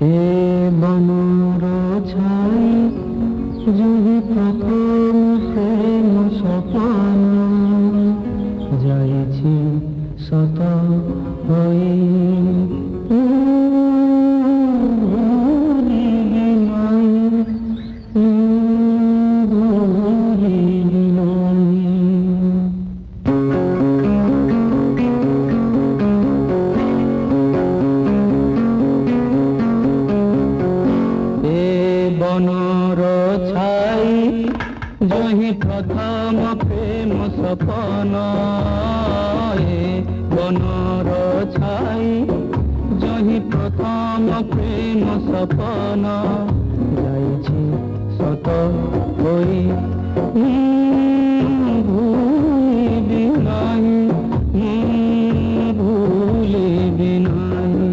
এ বনর ছাই যদি প্রথম প্রেম সপন যাইছি শত হয়ে বনর ছাই জহি প্রথম প্রেম সপন বনর ছাই জহি প্রথম প্রেম সপন যাইছি শত হই ভুলিবি নাহি ভুলিবি নাহি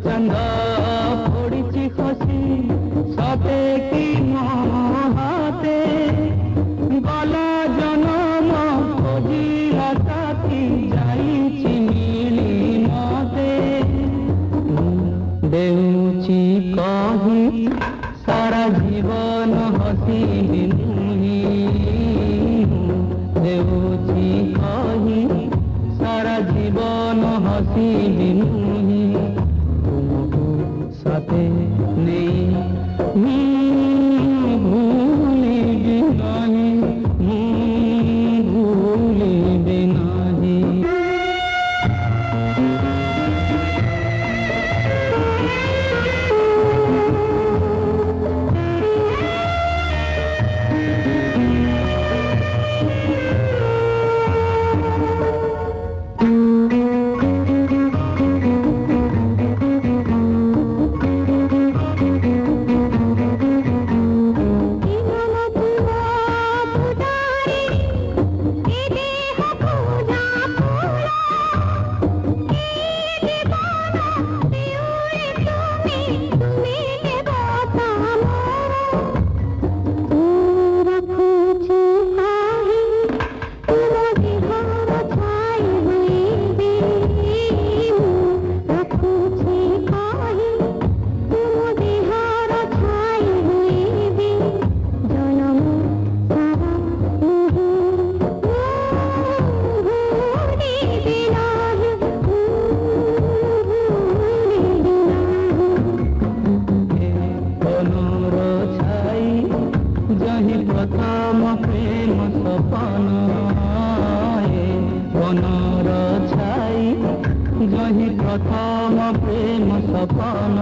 চন্দ পড়িছি খসি সবে কি মহাতে গলা জনম খোঁজিলা সাথী যাইছি মিলি মতে দেউছি কহি সারা জীবন হসিবি নুহি দেউছি কহি সারা জীবন হসিবি নুহি সাথে নেই ভুলিবি নাহি ভুলিবি নাহি প্রথম প্রেম সপন বনর ছাই জহি প্রথম প্রেম সপন।